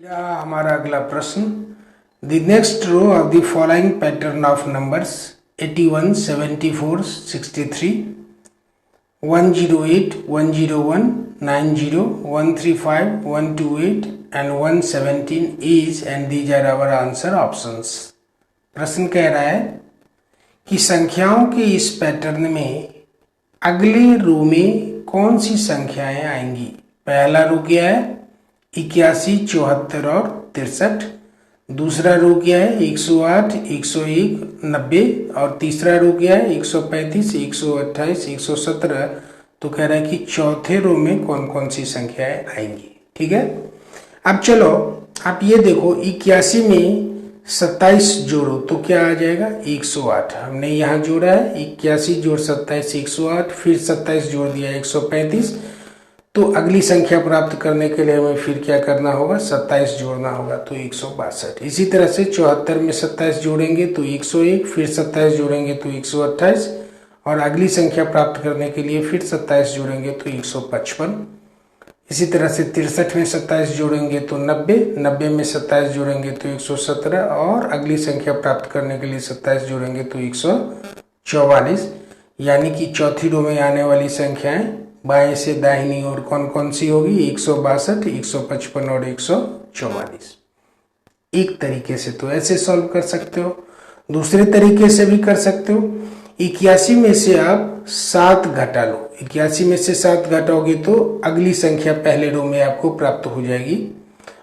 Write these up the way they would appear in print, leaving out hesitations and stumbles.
या हमारा अगला प्रश्न, the next row of the following pattern of numbers 81, 74, 63, 108, 101, 90, 135, 128 and 117 is and these are our answer options। प्रश्न कह रहा है कि संख्याओं के इस पैटर्न में अगले रो में कौन सी संख्याएं आएंगी। पहला रो क्या है 81, 74 और 63। दूसरा रो क्या है 108, 101, 90 और तीसरा रो क्या है 135, 128, 117। तो कह रहा है कि चौथे रो में कौन कौन सी संख्याएं आएंगी। ठीक है, अब चलो आप ये देखो 81 में 27 जोड़ो तो क्या आ जाएगा 108। हमने यहाँ जोड़ा है 81 जोड़ 27 108, फिर 27 जोड़ दिया 135। तो अगली संख्या प्राप्त करने के लिए हमें फिर क्या करना होगा 27 जोड़ना होगा तो 162। इसी तरह से 74 में 27 जोड़ेंगे तो 101, फिर 27 जोड़ेंगे तो 128 और अगली संख्या प्राप्त करने के लिए फिर 27 जोड़ेंगे तो 155। इसी तरह से 63 में 27 जोड़ेंगे तो 90, 90 में 27 जोड़ेंगे तो 117 और अगली संख्या प्राप्त करने के लिए 27 जोड़ेंगे तो 144। यानी कि चौथी रो में आने वाली संख्याएं बाएं से दाहिनी ओर कौन कौन सी होगी 162, 155 और 144। एक तरीके से तो ऐसे सॉल्व कर सकते हो, दूसरे तरीके से भी कर सकते हो। 81 में से आप 7 घटा लो, 81 में से 7 घटाओगे तो अगली संख्या पहले रो में आपको प्राप्त हो जाएगी।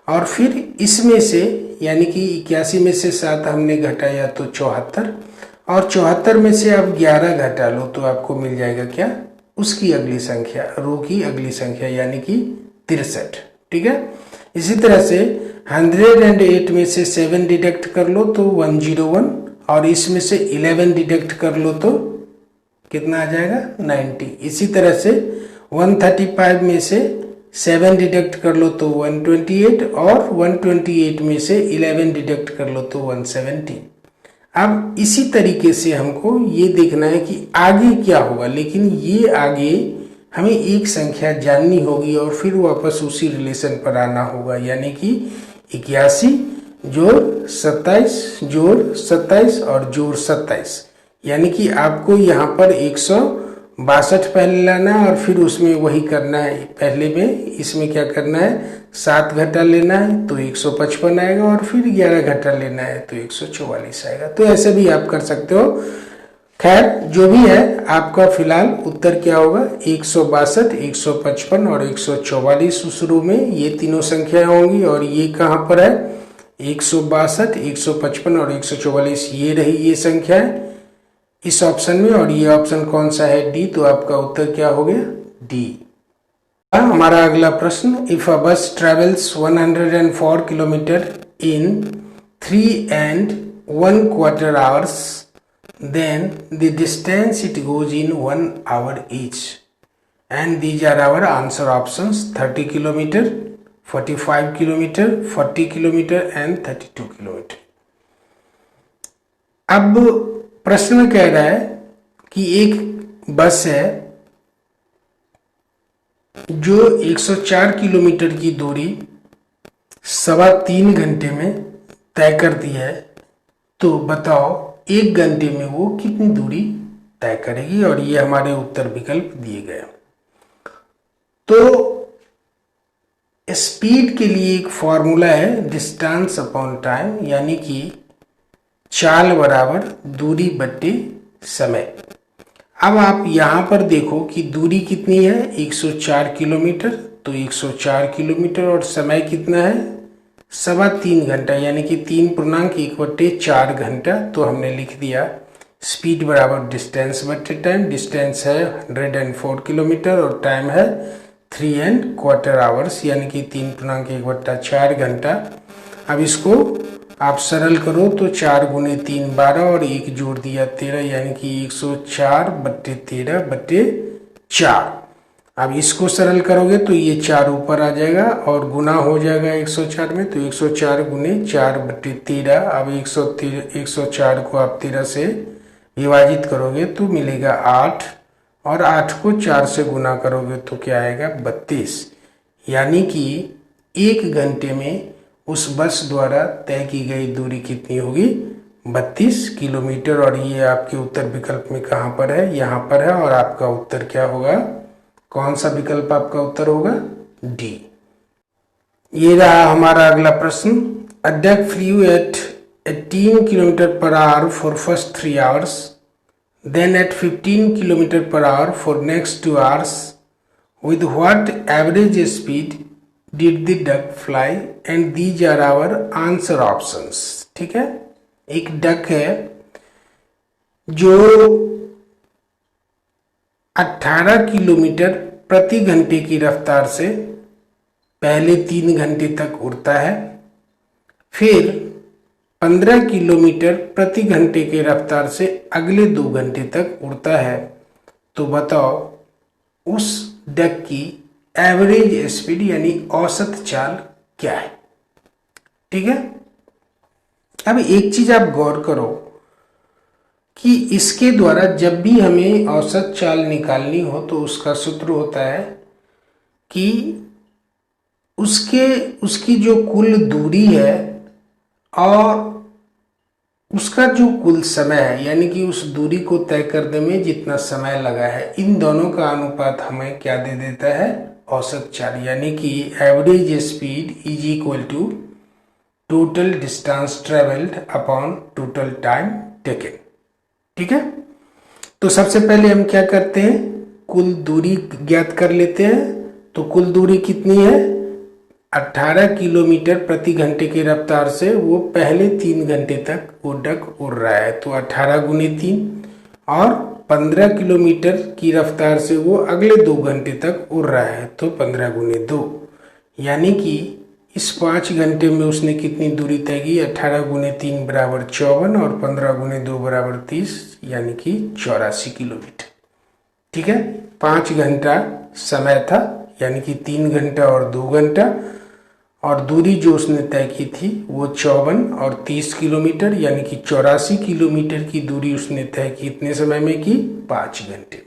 और फिर इसमें से यानी कि 81 में से 7 हमने घटाया तो 74 और 74 में से आप 11 घटा लो तो आपको मिल जाएगा क्या उसकी अगली संख्या, रो की अगली संख्या यानी कि 63। ठीक है, इसी तरह से 108 में से 7 डिडक्ट कर लो तो 101 और इसमें से 11 डिडक्ट कर लो तो कितना आ जाएगा 90। इसी तरह से 135 में से 7 डिडक्ट कर लो तो 128 और 128 में से 11 डिडक्ट कर लो तो 170। अब इसी तरीके से हमको ये देखना है कि आगे क्या होगा, लेकिन ये आगे हमें एक संख्या जाननी होगी और फिर वापस उसी रिलेशन पर आना होगा। यानी कि 81 जोड़ 27 जोड़ 27 और जोड़ 27, यानी कि आपको यहाँ पर 162 पहले लाना है और फिर उसमें वही करना है। पहले में इसमें क्या करना है 7 घटा लेना है तो 155 आएगा और फिर 11 घटा लेना है तो 144 आएगा। तो ऐसे भी आप कर सकते हो। खैर जो भी है आपका फिलहाल उत्तर क्या होगा 162, 155 और 144 उस रो में ये तीनों संख्याएं होंगी। और ये कहाँ पर है 162, 155 और 144, ये रही ये संख्या है इस ऑप्शन में। और ये ऑप्शन कौन सा है डी, तो आपका उत्तर क्या हो गया डी। हमारा अगला प्रश्न, इफ अ बस travels 104 kilometre in 3 and 1/4 hours then the distance it goes in 1 hour each and these are our answer options 30 kilometer, 45 kilometer, 40 kilometer and 32 kilometer। अब प्रश्न कह रहा है कि एक बस है जो 104 किलोमीटर की दूरी 3.25 घंटे में तय करती है, तो बताओ 1 घंटे में वो कितनी दूरी तय करेगी। और ये हमारे उत्तर विकल्प दिए गए। तो स्पीड के लिए एक फॉर्मूला है डिस्टेंस अपॉन टाइम, यानी कि चाल बराबर दूरी बट्टे समय। अब आप यहाँ पर देखो कि दूरी कितनी है 104 किलोमीटर, तो 104 किलोमीटर और समय कितना है 3.25 घंटा, यानी कि 3.1/4 घंटा। तो हमने लिख दिया स्पीड बराबर डिस्टेंस बट्टे टाइम। डिस्टेंस है 104 किलोमीटर और टाइम है 3.25 आवर्स, यानी कि 3.1/4 घंटा। अब इसको आप सरल करो तो 4 × 3 12 और 1 जोड़ दिया 13, यानी कि 104/13/4। अब इसको सरल करोगे तो ये 4 ऊपर आ जाएगा और गुना हो जाएगा 104 में, तो 104 × 4/13। अब 104 को आप 13 से विभाजित करोगे तो मिलेगा 8 और 8 को 4 से गुना करोगे तो क्या आएगा 32। यानी कि 1 घंटे में उस बस द्वारा तय की गई दूरी कितनी होगी? 32 किलोमीटर। और ये आपके उत्तर विकल्प में कहाँ पर है? यहाँ पर है। और आपका उत्तर क्या होगा? कौन सा विकल्प आपका उत्तर होगा? डी। ये रहा हमारा अगला प्रश्न। A duck flew at 18 kilometre per hour for first 3 hours, then at 15 kilometer per hour for next 2 hours. With what average speed did the duck fly? And these are our answer options. ठीक है, एक duck है जो 18 kilometre प्रति घंटे की रफ्तार से पहले 3 घंटे तक उड़ता है, फिर 15 किलोमीटर प्रति घंटे की रफ्तार से अगले 2 घंटे तक उड़ता है। तो बताओ उस डक की एवरेज स्पीड यानी औसत चाल क्या है? ठीक है, अब एक चीज आप गौर करो कि इसके द्वारा जब भी हमें औसत चाल निकालनी हो तो उसका सूत्र होता है कि उसकी जो कुल दूरी है और उसका जो कुल समय है, यानी कि उस दूरी को तय करने में जितना समय लगा है, इन दोनों का अनुपात हमें क्या दे देता है? औसत चाल। यानी कि average speed is equal to total distance travelled upon total time taken. ठीक है, तो सबसे पहले हम क्या करते हैं? कुल दूरी ज्ञात कर लेते हैं। तो कुल दूरी कितनी है? 18 किलोमीटर प्रति घंटे की रफ्तार से वो पहले 3 घंटे तक वो डक उड़ रहा है, तो 18 गुने 3, और 15 किलोमीटर की रफ्तार से वो अगले 2 घंटे तक उड़ रहा है, तो 15 गुने 2, यानी कि इस 5 घंटे में उसने कितनी दूरी तय की? 18 गुने 3 बराबर 54 और 15 गुने 2 बराबर 30, यानी कि 84 किलोमीटर। ठीक है, 5 घंटा समय था, यानी कि 3 घंटा और 2 घंटा, और दूरी जो उसने तय की थी वो 54 और 30 किलोमीटर, यानी कि 84 किलोमीटर की दूरी उसने तय की कितने समय में की? 5 घंटे में।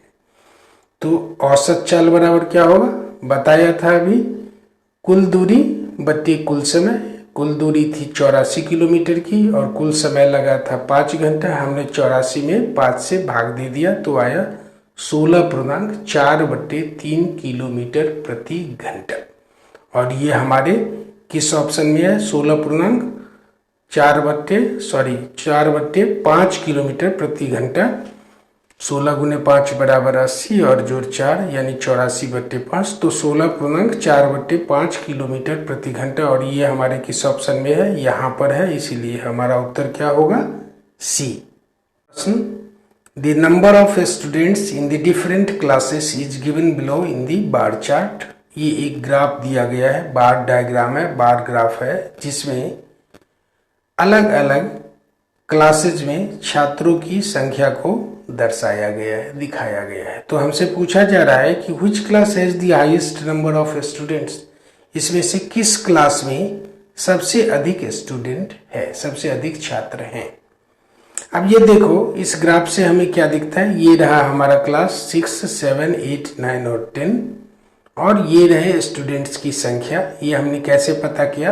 तो औसत चाल बराबर क्या होगा? बताया था अभी, कुल दूरी बटे कुल समय। कुल दूरी थी 84 किलोमीटर की और कुल समय लगा था 5 घंटा। हमने 84 में 5 से भाग दे दिया तो आया 16.4/3 किलोमीटर प्रति घंटा। और ये हमारे किस ऑप्शन में है? 4/5 किलोमीटर प्रति घंटा। 16 गुने 5 बराबर 80 और जोड़ 4 यानी 84/5, तो 16.4/5 किलोमीटर प्रति घंटा। और ये हमारे किस ऑप्शन में है? यहाँ पर है, इसीलिए हमारा उत्तर क्या होगा? सी। The number of students in the different classes is given below in the bar chart. ये एक ग्राफ दिया गया है, बार डायग्राम है, बार ग्राफ है, जिसमें अलग अलग क्लासेज में छात्रों की संख्या को दर्शाया गया है, दिखाया गया है। तो हमसे पूछा जा रहा है कि which class has the highest number of students? इसमें से किस क्लास में सबसे अधिक स्टूडेंट है, सबसे अधिक छात्र हैं? अब ये देखो, इस ग्राफ से हमें क्या दिखता है? ये रहा हमारा क्लास 6, 7, 8, 9 और 10, और ये रहे स्टूडेंट्स की संख्या। ये हमने कैसे पता किया?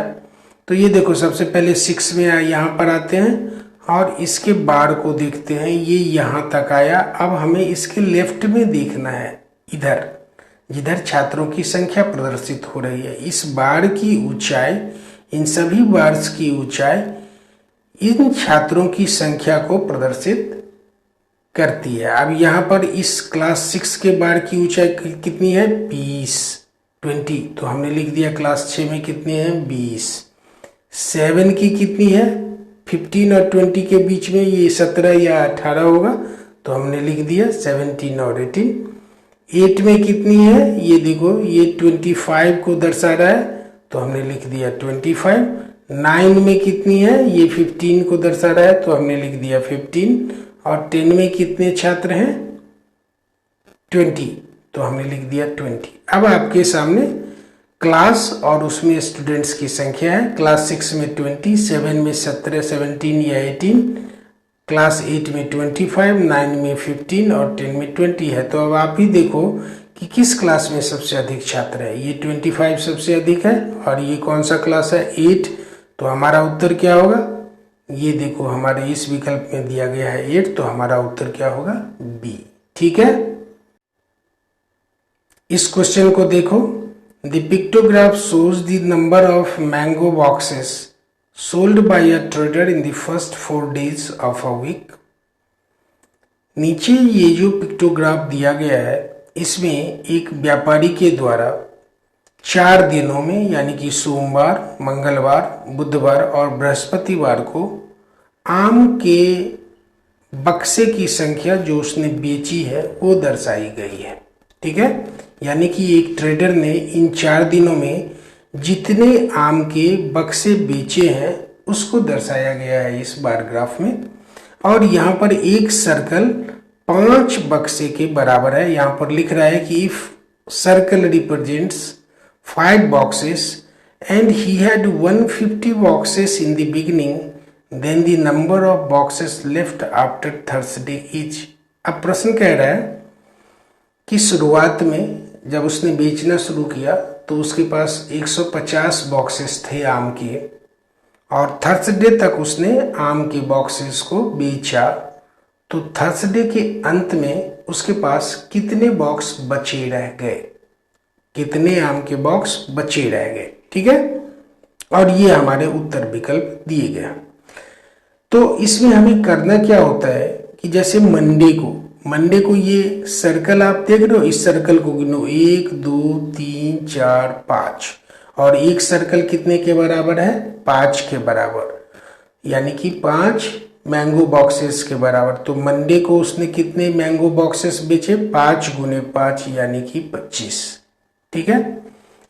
तो ये देखो, सबसे पहले 6 में यहाँ पर आते हैं और इसके बार को देखते हैं, ये यहाँ तक आया। अब हमें इसके लेफ्ट में देखना है, इधर जिधर छात्रों की संख्या प्रदर्शित हो रही है। इस बार की ऊंचाई, इन सभी बार्स की ऊंचाई इन छात्रों की संख्या को प्रदर्शित करती है। अब यहाँ पर इस क्लास 6 के बार की ऊंचाई कितनी है? 20, तो हमने लिख दिया क्लास 6 में कितने हैं? 20। 7 की कितनी है? 15 और 20 के बीच में, ये 17 या 18 होगा, तो हमने लिख दिया 17 और 18। 8 में कितनी है? ये देखो, ये 25 को दर्शा रहा है, तो हमने लिख दिया 25। 9 में कितनी है? ये 15 को दर्शा रहा है, तो हमने लिख दिया 15। और 10 में कितने छात्र हैं? 20, तो हमने लिख दिया 20। अब आपके सामने क्लास और उसमें स्टूडेंट्स की संख्या है। क्लास 6 में 20, 7 में 17, 17 या 18, क्लास 8 में 25, 9 में 15 और 10 में 20 है। तो अब आप ही देखो कि किस क्लास में सबसे अधिक छात्र है। ये 25 सबसे अधिक है, और ये कौन सा क्लास है? 8, तो हमारा उत्तर क्या होगा, ये देखो हमारे इस विकल्प में दिया गया है 8, तो हमारा उत्तर क्या होगा, बी। ठीक है, इस क्वेश्चन को देखो। The pictograph shows the number of mango boxes sold by a trader in the first 4 days of a week. नीचे ये जो पिक्टोग्राफ दिया गया है, इसमें एक व्यापारी के द्वारा 4 दिनों में, यानी कि सोमवार, मंगलवार, बुधवार और बृहस्पतिवार को आम के बक्से की संख्या जो उसने बेची है वो दर्शाई गई है। ठीक है, यानी कि एक ट्रेडर ने इन 4 दिनों में जितने आम के बक्से बेचे हैं उसको दर्शाया गया है इस बार ग्राफ में। और यहाँ पर एक सर्कल 5 बक्से के बराबर है। यहाँ पर लिख रहा है कि if circle represents 5 boxes and he had 150 boxes in the beginning, then the number of boxes left after Thursday is. अब प्रश्न कह रहा है कि शुरुआत में जब उसने बेचना शुरू किया तो उसके पास 150 बॉक्सेस थे आम के, और थर्सडे तक उसने आम के बॉक्सेस को बेचा। तो थर्सडे के अंत में उसके पास कितने बॉक्स बचे रह गए, कितने आम के बॉक्स बचे रह गए। ठीक है, और ये हमारे उत्तर विकल्प दिए गए। तो इसमें हमें करना क्या होता है कि जैसे मंडे को ये सर्कल आप देख रहे हो, इस सर्कल को गिनो 1 2 3 4 5, और एक सर्कल कितने के बराबर है, 5 के बराबर, यानी कि 5 मैंगो बॉक्सेस के बराबर। तो मंडे को उसने कितने मैंगो बॉक्सेस बेचे, 5 गुने 5 यानी कि 25। ठीक है,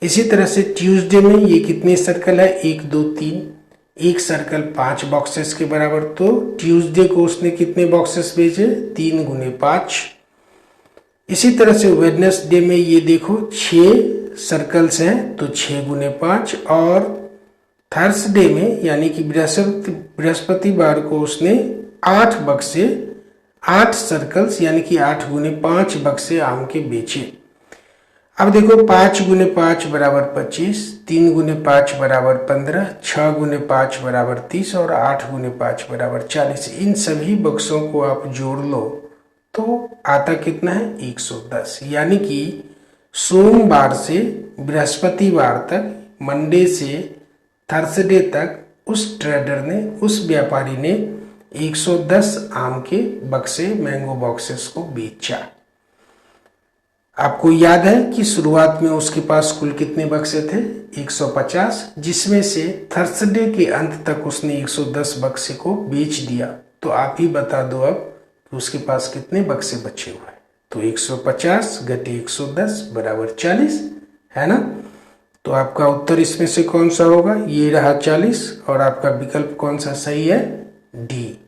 इसी तरह से ट्यूसडे में ये कितने सर्कल है, 1 2 3, एक सर्कल 5 बॉक्सेस के बराबर। तो ट्यूसडे को उसने कितने बॉक्सेस बेचे, 3 गुने 5। इसी तरह से वेडनेसडे में ये देखो 6 सर्कल्स हैं, तो 6 गुने 5। और थर्सडे में यानी कि बृहस्पतिवार को उसने 8 बक्से, 8 सर्कल्स यानी कि 8 गुने 5 बक्से आम के बेचे। अब देखो 5 गुने 5 बराबर 25, 3 गुने 5 बराबर 15, 6 गुने 5 बराबर 30 और 8 गुने 5 बराबर 40। इन सभी बक्सों को आप जोड़ लो तो आता कितना है, 110। यानी कि सोमवार से बृहस्पतिवार तक, मंडे से थर्सडे तक उस ट्रेडर ने, उस व्यापारी ने 110 आम के बक्से, मैंगो बॉक्सेस को बेचा। आपको याद है कि शुरुआत में उसके पास कुल कितने बक्से थे, 150, जिसमें से थर्सडे के अंत तक उसने 110 बक्से को बेच दिया। तो आप ही बता दो अब कि उसके पास कितने बक्से बचे हुए हैं। तो 150 घटे 110 बराबर 40 है ना। तो आपका उत्तर इसमें से कौन सा होगा, ये रहा 40, और आपका विकल्प कौन सा सही है, डी।